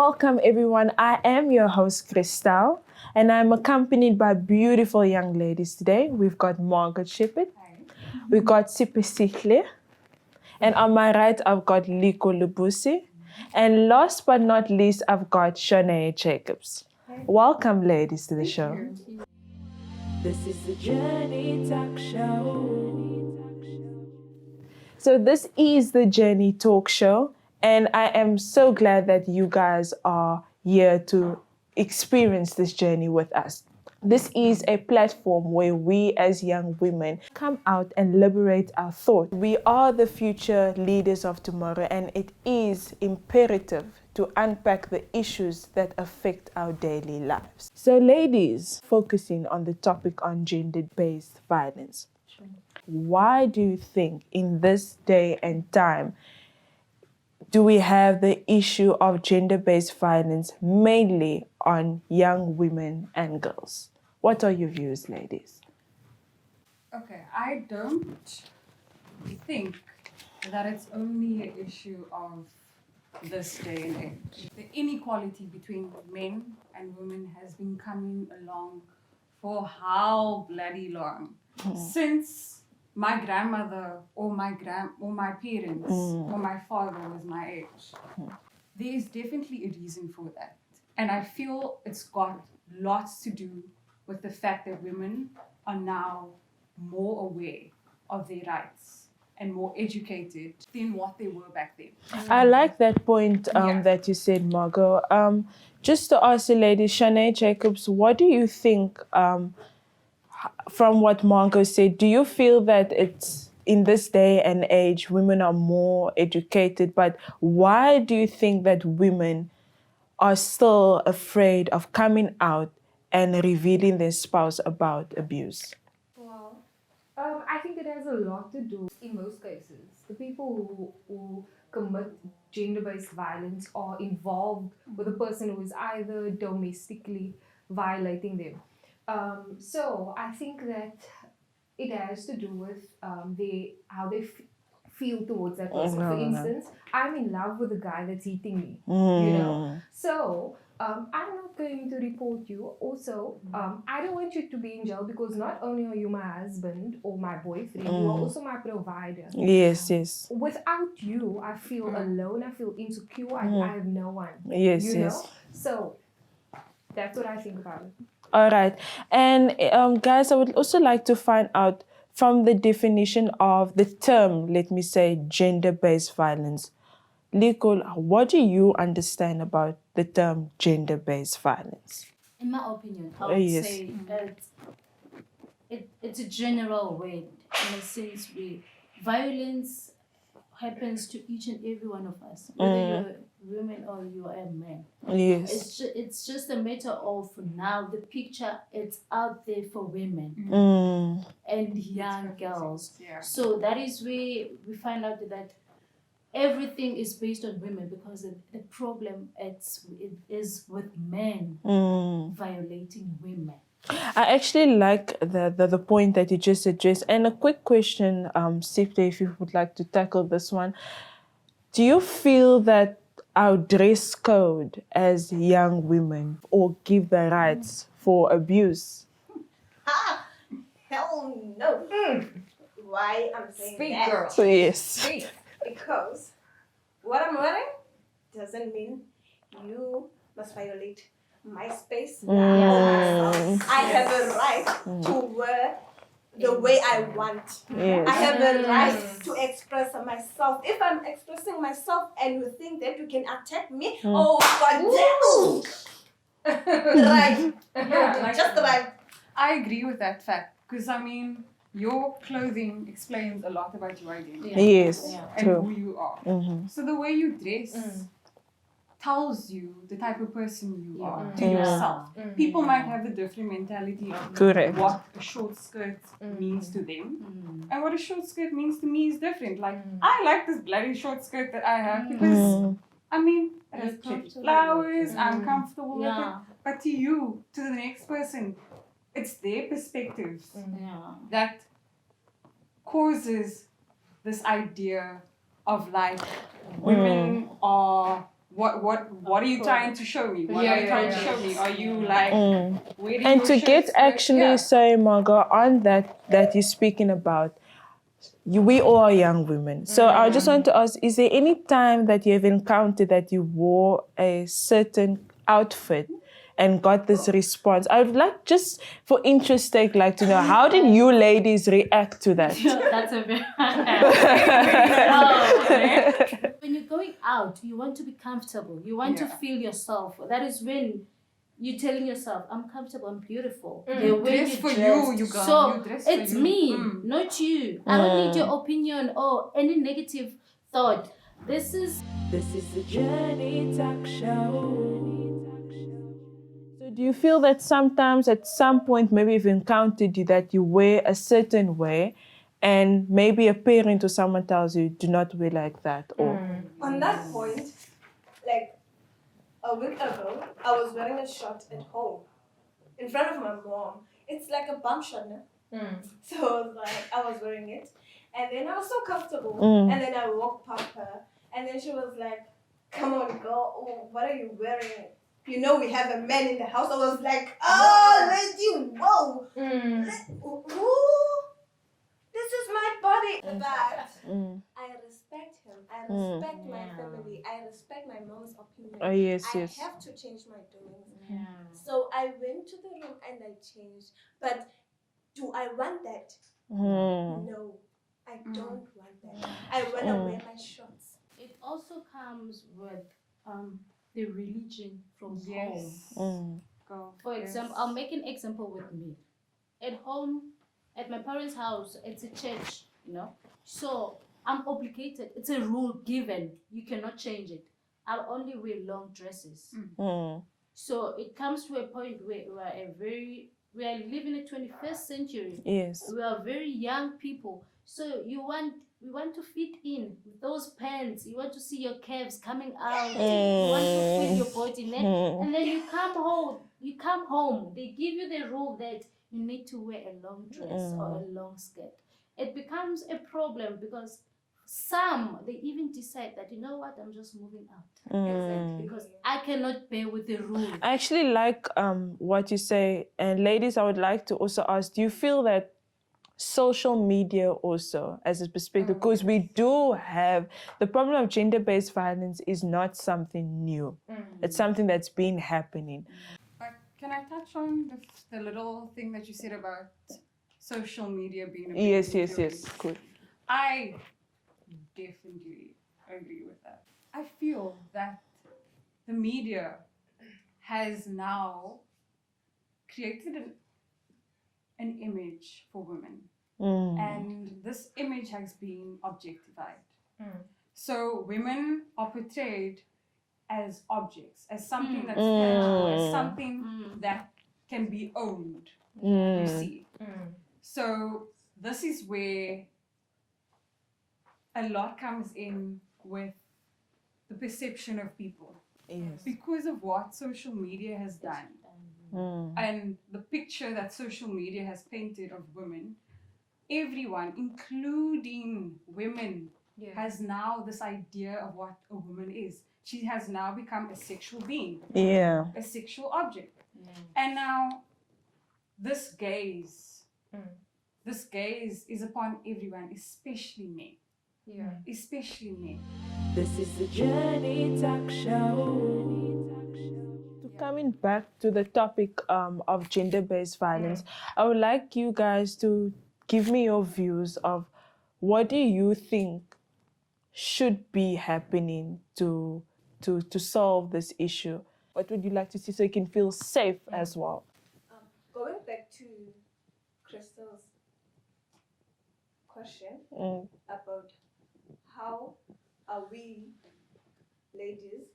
Welcome everyone. I am your host Christel and I'm accompanied by beautiful young ladies today. We've got Margaret Shepherd, we've got Sipe Sihle, and on my right I've got Liko Lubusi, and last but not least I've got Shanae Jacobs. Welcome ladies to the show. This is the Journey Talk Show. So this is the Journey Talk Show, and I am so glad that you guys are here to experience this journey with us. This is a platform where we as young women come out and liberate our thought. We are the future leaders of tomorrow, and it is imperative to unpack the issues that affect our daily lives. So ladies, focusing on the topic on gender-based violence. Why do you think in this day and time do we have the issue of gender-based violence mainly on young women and girls? What are your views, ladies? Okay, I don't think that it's only an issue of this day and age. The inequality between men and women has been coming along for how bloody long? Since my grandmother or my parents or my father was my age. There is definitely a reason for that. And I feel it's got lots to do with the fact that women are now more aware of their rights and more educated than what they were back then. I like that point that you said, Margot. Just to ask you ladies, Shanae Jacobs, what do you think from what Margot said, do you feel that it's in this day and age, women are more educated, but why do you think that women are still afraid of coming out and revealing their spouse about abuse? Well, I think it has a lot to do, in most cases, the people who commit gender-based violence are involved with a person who is either domestically violating them. So I think that it has to do with how they feel towards that person. For instance, I'm in love with a guy that's hitting me, you know. So I'm not going to report you. Also, I don't want you to be in jail because not only are you my husband or my boyfriend, you are also my provider. Yes. Without you, I feel alone. I feel insecure. I have no one. Yes. You know. So that's what I think about it. All right. And guys, I would also like to find out from the definition of the term, let me say, gender-based violence. Liko, what do you understand about the term gender-based violence? In my opinion, I would say it's a general word in a sense where violence happens to each and every one of us, whether you're a woman or you are a man. Yes. It's just a matter of now the picture it's out there for women and young girls. Yeah. So that is where we find out that everything is based on women because the problem it is with men violating women. I actually like the point that you just addressed. And a quick question, Sifte, if you would like to tackle this one. Do you feel that our dress code as young women or give the rights for abuse? Hell no. Why I'm saying Speak, that? girl. So yes. Speak. Because what I'm wearing doesn't mean you must violate my space or myself. I have a right to wear the way I want. Yes. I have a right to express myself. If I'm expressing myself and you think that you can attack me, oh god damn! Right. Yeah, Just right. I agree with that fact because I mean, your clothing explains a lot about your identity Yes, and true. who you are. So the way you dress tells you the type of person you are to yourself. People might have a different mentality of Correct. what a short skirt means to them. And what a short skirt means to me is different. Like, I like this bloody short skirt that I have because, I mean, it has pretty flowers, I'm comfortable with it. But to you, to the next person, it's their perspective that causes this idea of like women are what are you trying to show me? What are you trying to show me? Are you like wearing And your to get shirts actually, sorry, Margot, on that you're speaking about, we all are young women. So I just want to ask, is there any time that you have encountered that you wore a certain outfit and got this response? I would like, just for interest sake, like to know, how did you ladies react to that? That's a very when you're going out, you want to be comfortable. You want to feel yourself. That is when you're telling yourself, I'm comfortable, I'm beautiful. The way Dress you for dressed. you girl. So You dress for it's you. me, not you. I don't need your opinion or any negative thought. This is the Journey Talk Show. So do you feel that sometimes at some point maybe you've encountered you that you wear a certain way and maybe a parent or someone tells you do not wear like that? Or On that point, like a week ago, I was wearing a short at home in front of my mom. It's like a bum shot, no? So I was like, I was wearing it, and then I was so comfortable. And then I walked past her, and then she was like, "Come on, girl, oh, what are you wearing? You know we have a man in the house." I was like, "Oh, lady, whoa, ooh, this is my body." But I respect him. I respect my family. I respect my mom's opinion. Oh, yes, I yes. have to change my doings. So I went to the room and I changed. But do I want that? No, I don't want that. I want to wear my shorts. it also comes with the religion from home. Yes. Go. For example, I'll make an example with me. At home, at my parents' house, it's a church, you know. So I'm obligated. It's a rule given. You cannot change it. I'll only wear long dresses. So it comes to a point where we are living in the 21st century. Yes. We are very young people. So we want to fit in with those pants. You want to see your calves coming out. You want to feel your body. And then you come home. They give you the rule that you need to wear a long dress or a long skirt. It becomes a problem because they even decide that, you know what, I'm just moving out. Because I cannot bear with the rule. I actually like what you say. And ladies, I would like to also ask, do you feel that social media also as a perspective, because we do have the problem of gender-based violence is not something new. It's something that's been happening. But can I touch on the little thing that you said about social media being a big Yes, good. I definitely agree with that. I feel that the media has now created an image for women. And this image has been objectified. So women are portrayed as objects, as something that's tangible, as something that can be owned, you see. So this is where a lot comes in with the perception of people. Yes. Because of what social media has done and the picture that social media has painted of women, everyone, including women, has now this idea of what a woman is. She has now become a sexual being, a sexual object. And now this gaze is upon everyone, especially men. Especially men. This is the Journey Talk Show. Coming back to the topic of gender-based violence, I would like you guys to give me your views of what do you think should be happening to solve this issue? What would you like to see so you can feel safe as well? Going back to Crystal's question about how are we ladies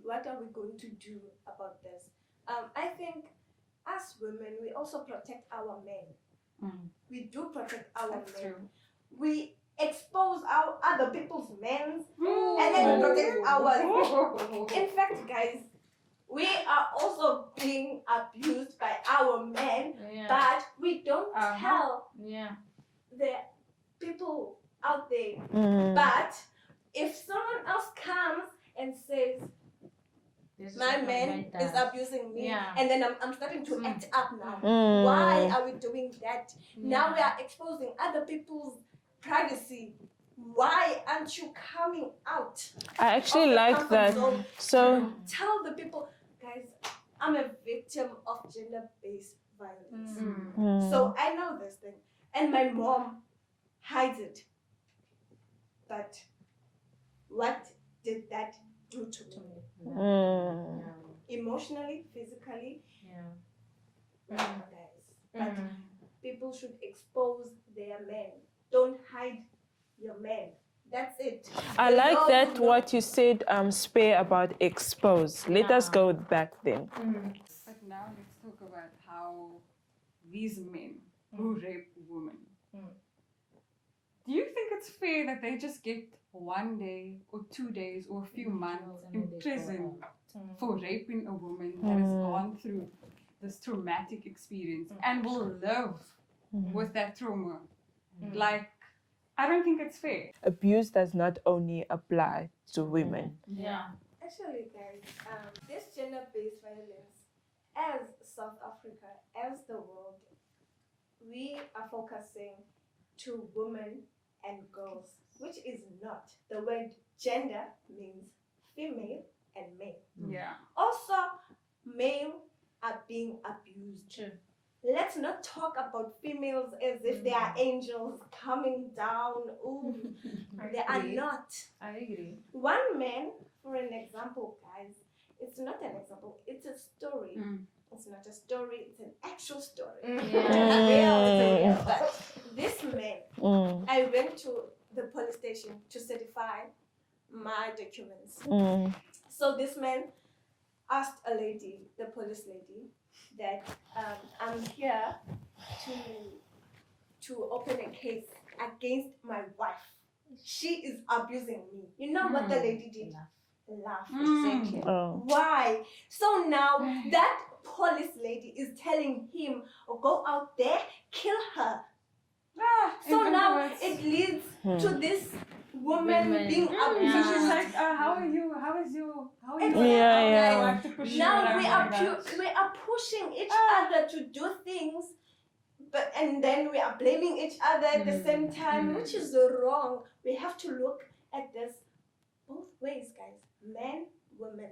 what are we going to do about this? I think as women, we also protect our men. We do protect our men. True. We expose our other people's men and then we protect ours. In fact, guys, we are also being abused by our men, but we don't tell the people out there. But if someone else comes and says, my man is abusing me, and then I'm starting to act up now. Why are we doing that? Now we are exposing other people's privacy. Why aren't you coming out? I actually like that. So tell the people, guys, I'm a victim of gender-based violence. So I know this thing. And my mom hides it. But what did that do to me? Emotionally, physically, guys. But people should expose their men. Don't hide your men. That's it. I like that what you said, Spare, about expose. Let us go back then. But now let's talk about how these men who rape women. Do you think it's fair that they just get 1 day or 2 days or a few months in prison for raping a woman that has gone through this traumatic experience and will live with that trauma? Like, I don't think it's fair. Abuse does not only apply to women. Actually, guys, this gender-based violence, as South Africa, as the world, we are focusing to women and girls, which is not. The word gender means female and male. Also, male are being abused. Let's not talk about females as if they are angels coming down. Ooh, they are not. I agree. One man, for an example, guys, it's not an example, it's a story. It's not a story, it's an actual story. But this man, I went to the police station to certify my documents. So this man asked a lady, the police lady, that I'm here to open a case against my wife. She is abusing me. You know what the lady did? Laugh. Exactly. Why? So now that police lady is telling him, go out there, kill her. So now it leads to this woman being abused. So she's like, how are you? How is you? How are you? Now we are pushing each other to do things, and then we are blaming each other at the same time, which is wrong. We have to look at this both ways, guys. Men, women,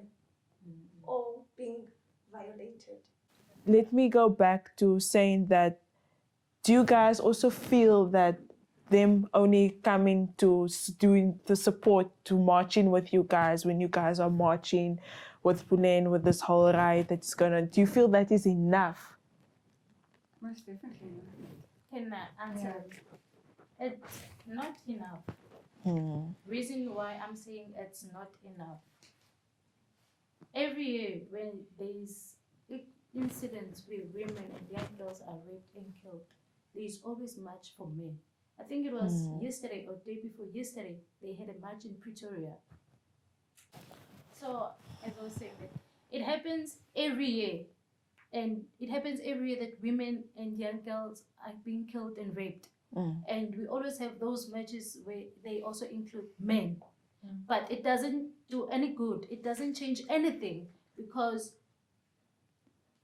all being violated. Let me go back to saying that, do you guys also feel that them only coming to doing the support to marching with you guys when you guys are marching with Pulen, with this whole riot that's gonna, do you feel that is enough? Most definitely. Can I answer? It's not enough. Reason why I'm saying it's not enough. Every year when there's incidents where women and young girls are raped and killed, there's always march for men. I think it was yesterday or day before yesterday, they had a march in Pretoria. So, as I was saying, it happens every year. And it happens every year that women and young girls are being killed and raped. And we always have those matches where they also include men. But it doesn't do any good. It doesn't change anything because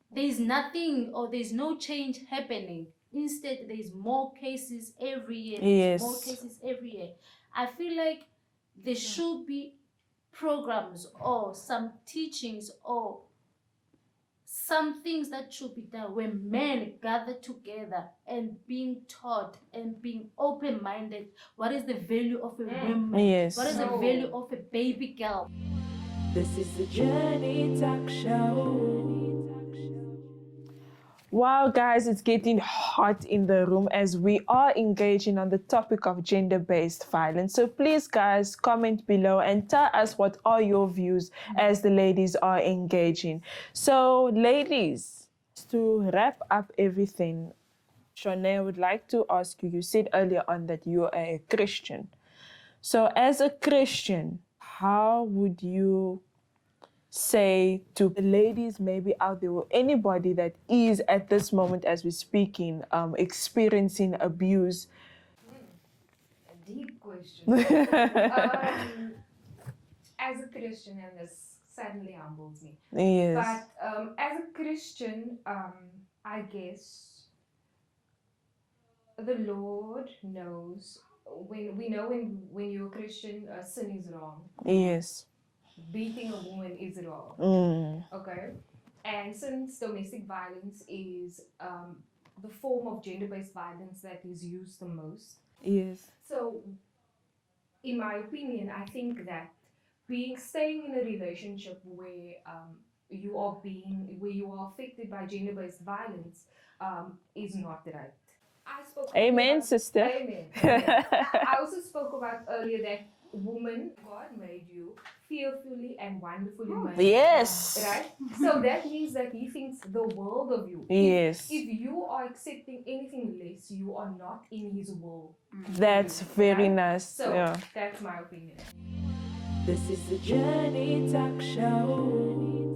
there's nothing or there's no change happening. Instead, there's more cases every year. Yes. More cases every year. I feel like there should be programs or some teachings or some things that should be done when men gather together and being taught and being open-minded. What is the value of a woman? Yes. What is the value of a baby girl? This is the Journey Talk Show. Wow, guys, it's getting hot in the room as we are engaging on the topic of gender-based violence. So please, guys, comment below and tell us what are your views as the ladies are engaging. So, ladies, to wrap up everything, Shanae, I would like to ask you, you said earlier on that you are a Christian. So as a Christian, how would you say to the ladies maybe out there or anybody that is at this moment as we're speaking experiencing abuse? deep question. As a Christian, and this suddenly humbles me. Yes. But as a Christian, I guess the Lord knows when you're a Christian, sin is wrong. Yes. Beating a woman is wrong. Okay, and since domestic violence is the form of gender-based violence that is used the most, Yes. so in my opinion, I think that staying in a relationship where you are affected by gender-based violence is not right. I spoke Amen, about, sister. Amen. I also spoke about earlier that woman, God made you fearfully and wonderfully made. Yes. Right? So that means that He thinks the world of you. Yes. If you are accepting anything less, you are not in His will. That's very Right? nice. So Yeah. that's my opinion. This is the Journey Talk Show.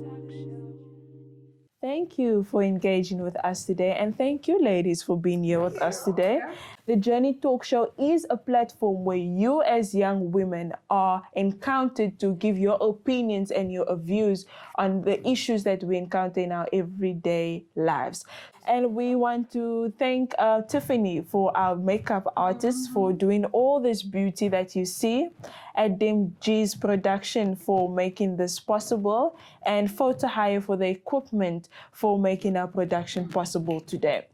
Thank you for engaging with us today, and thank you, ladies, for being here with us today. The Journey Talk Show is a platform where you, as young women, are encountered to give your opinions and your views on the issues that we encounter in our everyday lives. And we want to thank Tiffany, for our makeup artist, for doing all this beauty that you see, at DMG's production for making this possible, and Photo Hire for the equipment for making our production possible today.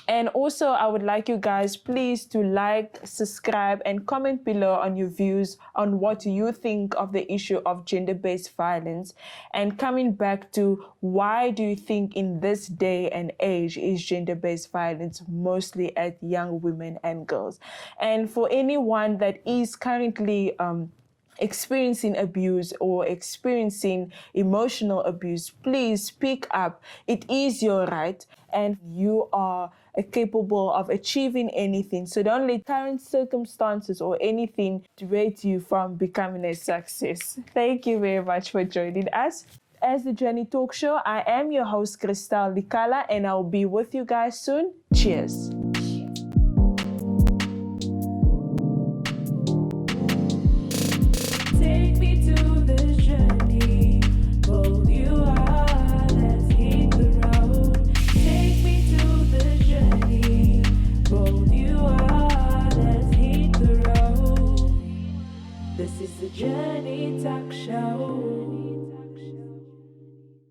And also, I would like you guys please to like, subscribe, and comment below on your views on what you think of the issue of gender-based violence. And coming back to why do you think in this day and age is gender-based violence mostly at young women and girls? And for anyone that is currently experiencing abuse or experiencing emotional abuse, please speak up. It is your right, and you are capable of achieving anything. So don't let current circumstances or anything deter you from becoming a success. Thank you very much for joining us. As the Journey Talk Show, I am your host, Cristal Likala, and I'll be with you guys soon. Cheers. Take me to the journey, bold you are, let's hit the road. Take me to the journey, bold you are, let's hit the road. This is the Journey Talk Show.